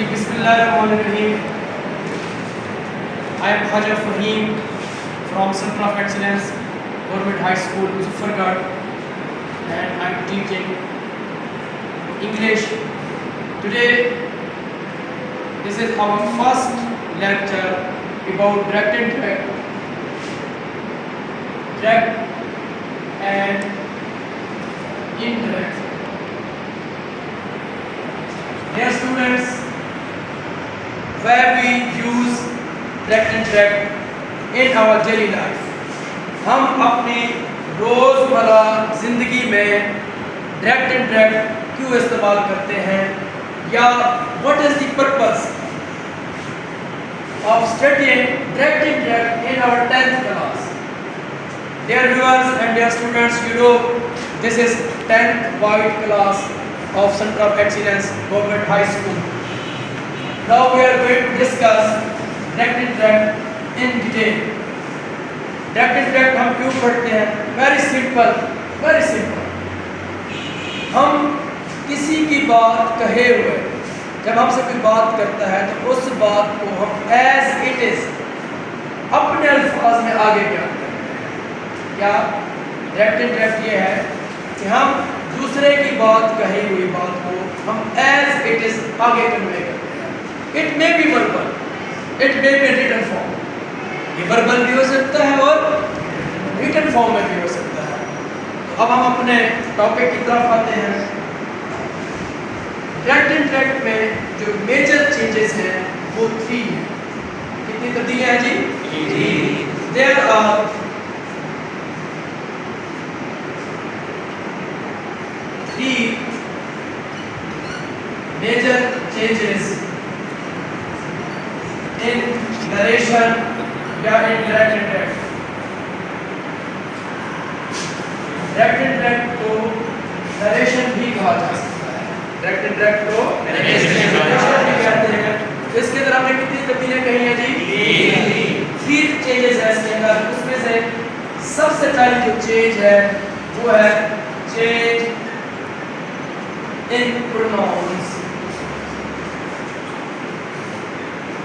जी बिस्मिल्लाहिर्रहमानिर्रहीम। I am Khaja Fahim from Center of Excellence, Government High School, Muzaffargarh, and I am teaching English. Today, this is our first lecture about direct and indirect. Dear students, where we use direct and indirect in our daily life, हम अपनी रोज़मर्रा ज़िंदगी में direct and indirect क्यों इस्तेमाल करते हैं, या what is the purpose of studying direct and indirect in our 10th class. Dear viewers and dear students, you know this is 10th white class of Center of Excellence, Government High School. Now we are going to discuss direct and indirect in detail. Direct and indirect हम क्यों पढ़ते हैं? Very simple, very simple. हम किसी की बात कहे हुए जब हमसे कोई बात करता है तो उस बात को हम एज इट इज अपने अल्फाज में आगे बयान करते हैं। क्या डायरेक्ट एंड इनडायरेक्ट ये है कि हम दूसरे की बात कही हुई बात को हम एज इट इज आगे कन्वे करते हैं। It may be verbal, it may be written form, ये वर्बल भी हो सकता है और रिटन फॉर्म में भी हो सकता है। तो अब हम अपने टॉपिक की तरफ आते हैं। डायरेक्ट एंड इनडायरेक्ट में जो मेजर चेंजेस हैं वो 3 हैं। कितनी तब्दीलियां हैं जी? There are 3 major changes in narration या in direct and indirect. Direct and indirect को नरेशन भी कहा जा सकता है। डायरेक्ट एंड इनडायरेक्ट को नरेशन भी कहते हैं। इसके अंदर हमने कितनी तब्दीलियां कही हैं जी? 3 चेंजेस है इसके अंदर। उसमें से सबसे पहली जो चेंज है वो है चेंज इन प्रोनाउंस।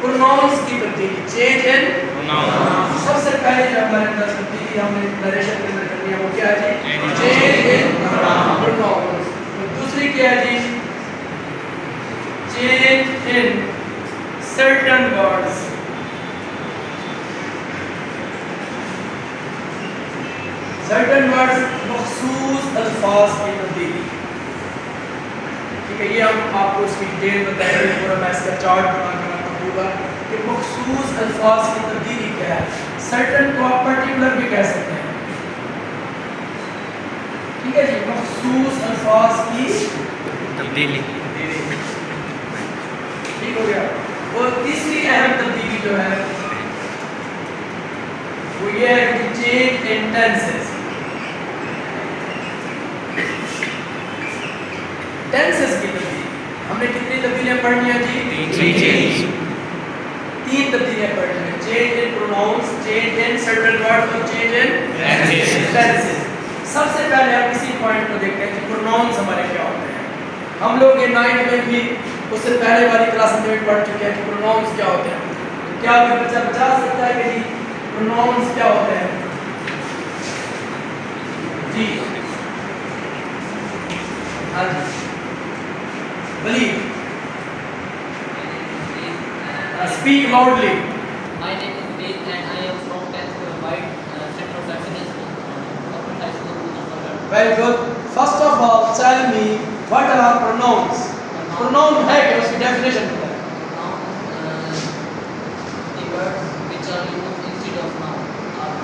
प्रोनाउंस की तब्दीली, चेंज इन प्रोनाउंस। सबसे पहले जो हमारे अंदर तब्दीली हमने नरेशन के अंदर करनी है वो क्या है जी? Change in pronounce. दूसरी क्या है जी? Change in certain words. Certain words मखसूस अल्फाज की तब्दीली। ठीक है, ये हम आपको इसकी डिटेल बताएंगे। पूरा मैं इसका चार्ट बना कर आपको दूंगा कि मखसूस अल्फाज की तब्दीली क्या है। सर्टेन को आप पर्टिकुलर भी कह सकते हैं। ठीक है जी, मखसूस अल्फाज की तब्दीली। ठीक हो गया। और तीसरी अहम तब्दीली जो है वो ये है कि चेंज इन टेंसेस। टेंसेस की तब्दीली हमने कितनी तब्दीलियां पढ़नी है जी? 3 तब्दीलियां पढ़नी है। Change in pronouns, change in certain words और चेंज इन टेंसेस। सबसे पहले हम इसी पॉइंट को देखते हैं कि प्रोनाउंस हमारे क्या होते हैं। हम लोग ये 9th में भी उससे पहले वाली क्लास में पढ़ चुके हैं कि प्रोनाउंस क्या होते हैं। तो क्या कोई बच्चा बता सकता है कि जी प्रोनाउंस क्या होते हैं? जी हाँ जी, believe, speak loudly. My name is Ved and I am from 10th White Center of Excellence, Government High School, Muzaffargarh. Very good. First of all, tell me what are pronouns? Pronoun है क्या? उसकी definition बताएं। Nouns, the words which are used instead of noun are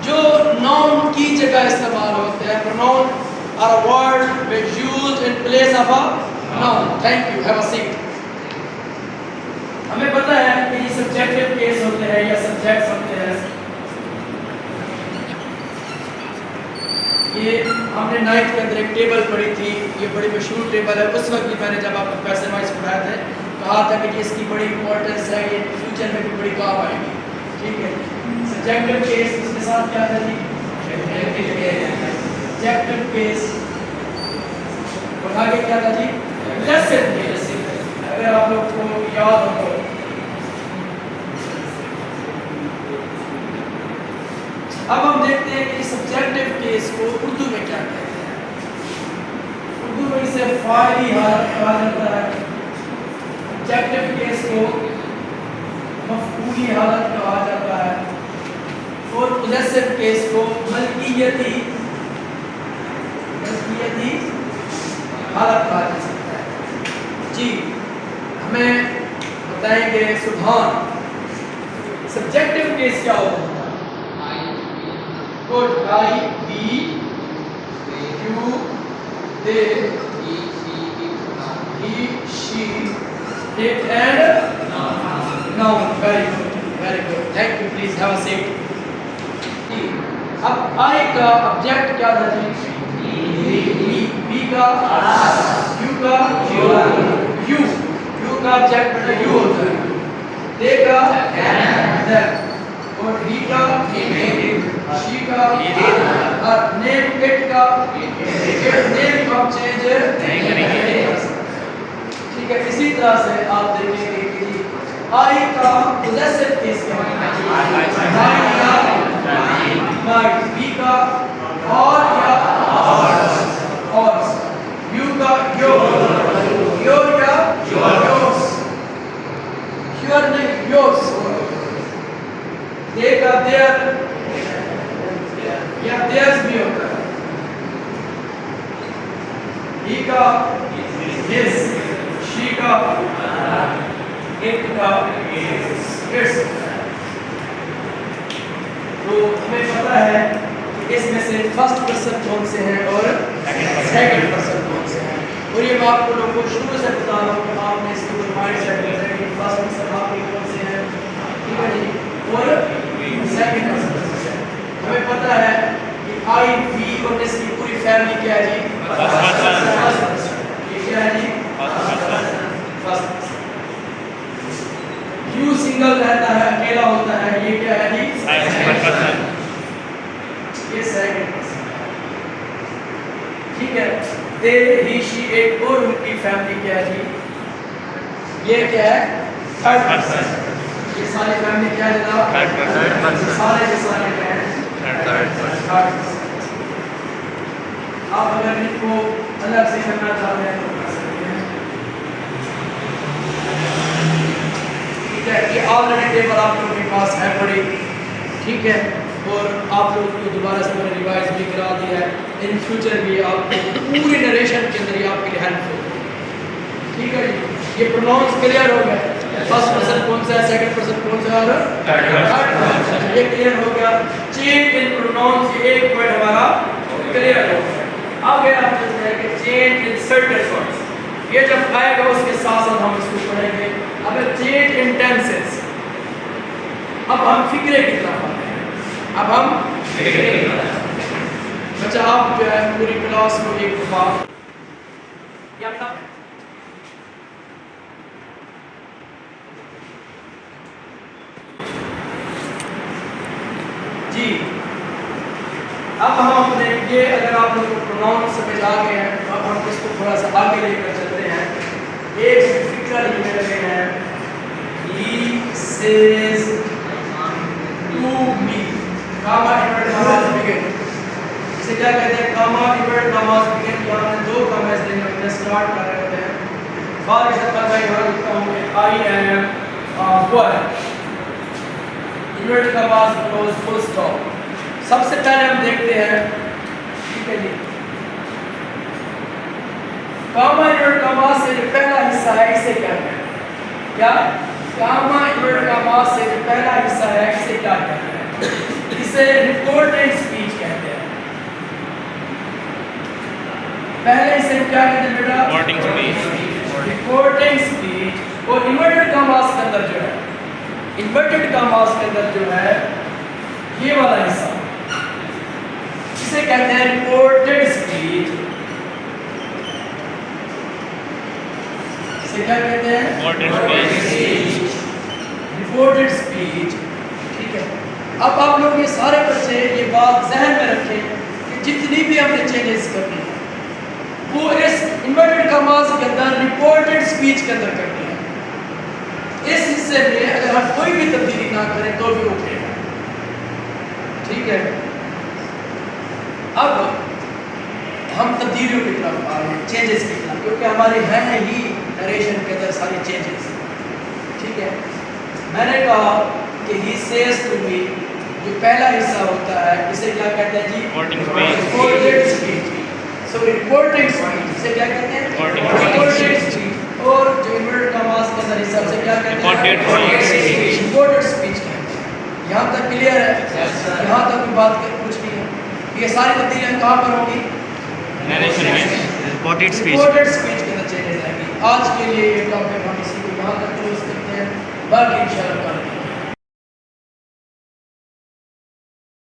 जो noun की जगह इस्तेमाल होते हैं। Pronoun are a word which used in place of a noun. Thank you. Have a seat. हमें पता है कि ये subjective case होते हैं या subjects होते हैं। ये हमने 9th के अंदर एक टेबल पढ़ी थी। ये बड़ी मशहूर टेबल है। उस वक्त भी मैंने जब आपको पैसे वाइज पढ़ाया था कहा था कि इसकी बड़ी इंपॉर्टेंस है, ये फ्यूचर में भी बड़ी काम आएगी। ठीक है, सब्जेक्टिव केस इसके साथ क्या था जी? सब्जेक्टिव केस और आगे क्या था जी? Passive case. अगर आप याद हो। अब हम देखते हैं कि सब्जेक्टिव केस को उर्दू में क्या कहते हैं। उर्दू में इसे फाइली हालत कहा जाता है, सब्जेक्टिव केस को मफऊली हालत कहा जाता है और पोजेसिव केस को मलकियती हालत कहा जा सकता है। जी हमें बताएंगे सुभान, सब्जेक्टिव केस क्या होता है? Good, I we you they he she it and noun. Very good, thank you, please have a seat. अब आई का ऑब्जेक्ट क्या था जी? बी का यू का यू का ऑब्जेक्ट बेटा यू होता है, दे का दैट और ही का शी का और नेम इट का नेम का चेंज नहीं कर सकते। ठीक है, इसी तरह से आप देखेंगे कि आई का पोजेसिव केस क्या है? माइट, बी का और या और, यू का योर या योर्स, योर नहीं योर्स, दे का देयर या देयर्स भी होता है, ही का हिज, शी का इट का इट्स। तो हमें पता है कि इसमें से फर्स्ट पर्सन कौन से हैं और सेकंड पर्सन कौन से हैं, और ये मैं आप लोगों को शुरू से बता रहा हूँ कि आपने इसके ऊपर माइंड सेट करना है कि फर्स्ट पर्सन आपके कौन से हैं, ठीक है जी, और सेकंड पर्सन। हमें पता है कि आई वी और इसकी पूरी फैमिली क्या है जी? First person. ये क्या है जी? First person. यू सिंगल रहता है, अकेला होता है, ये क्या है जी? Second person. ये सेकंड पर्सन, ठीक है। दे ही शी इट और उनकी फैमिली क्या है जी? ये क्या है? Third person. ये सारी फैमिली क्या है जनाब? Third person. सारे के सारे क्या हैं? Third person. आप अगर इनको अलग से करना चाहते हैं तो कर सकते हैं, ठीक है। ये ऑलरेडी टेबल आप लोगों के पास है पड़ी, ठीक है, और आप लोगों को दोबारा से मैंने रिवाइज भी करा दिया है। इन फ्यूचर भी आपको पूरी नरेशन के अंदर ये आपके लिए हेल्पफुल है, ठीक है जी। ये प्रोनाउंस क्लियर हो गया, फर्स्ट पर्सन कौन सा है, सेकंड पर्सन कौन सा है और थर्ड पर्सन, ये क्लियर हो गया। चेंज इन प्रोनाउंस, ये एक पॉइंट हमारा क्लियर हो गया। आगे आप चलते हैं कि चेंज इन सर्टेन वर्ड्स, ये जब आएगा उसके साथ साथ हम इसको पढ़ेंगे। अब चेंज इन टेंसेस, अब हम फिक्रे की तरफ आते हैं। अब हम बच्चा आप जो है पूरी क्लास को एक दफा जी। अब हम अपने ये अगर आप लोगों को प्रोनाउन समझ आ गए हैं तो अब हम इसको थोड़ा सा आगे लेकर चलते हैं। एक फिक्र लिखने लगे हैं, he says to me, comma inverted commas begin. इसे क्या कहते हैं? Comma inverted commas begin. यहाँ दो कॉमास देंगे, हमने स्टार्ट कर रहे होते हैं। फॉर एग्जांपल मैं यहाँ लिखता हूँ कि I am one, inverted commas close full stop. सबसे पहले हम देखते हैं, ठीक है जी, कामा इन्वर्टेड कॉमास से जो पहला हिस्सा है इसे क्या कहते हैं? क्या कामा इन्वर्टेड कॉमास से जो पहला हिस्सा है इसे क्या कहते हैं? इसे रिपोर्टेड स्पीच कहते हैं। पहले इसे क्या कहते हैं बेटा? Reporting speech. Reporting speech. और इन्वर्टेड कॉमास के अंदर जो है, इन्वर्टेड कॉमास के अंदर जो है ये वाला हिस्सा, इसे कहते हैं रिपोर्टेड स्पीच। इसे क्या कहते हैं? रिपोर्टेड स्पीच, ठीक है। अब आप लोग ये सारे बच्चे ये बात जहन में रखें कि जितनी भी हमने चेंजेस करनी है वो इस इन्वर्टेड कॉमास के अंदर रिपोर्टेड स्पीच के अंदर करनी है। इस हिस्से में अगर हम कोई भी तब्दीली ना करें तो भी ओके है, ठीक है। अब हम तब्दीलियों की तरफ आ रहे हैं, चेंजेस की तरफ, क्योंकि हमारे हैं ही नरेशन के अंदर सारे चेंजेस, ठीक है। मैंने कहा कि ही सेज टू मी, जो पहला हिस्सा होता है इसे क्या कहते हैं जी? Reported speech. So reported speech इसे क्या कहते हैं? Reported speech. और जो इन्वर्टेड कॉमास के अंदर हिस्सा उसे क्या कहते हैं? रिपोर्टेड स्पीच कहते हैं। यहाँ तक क्लियर है? यहाँ तक कोई बात कुछ नहीं है। ये सारी तब्दीलियाँ कहाँ पर होंगी? रिपोर्टेड स्पीच के अंदर चेंजेस आएंगी। आज के लिए ये टॉपिक हम इसी को यहाँ तक क्लोज करते हैं, बाकी इंशाल्लाह कल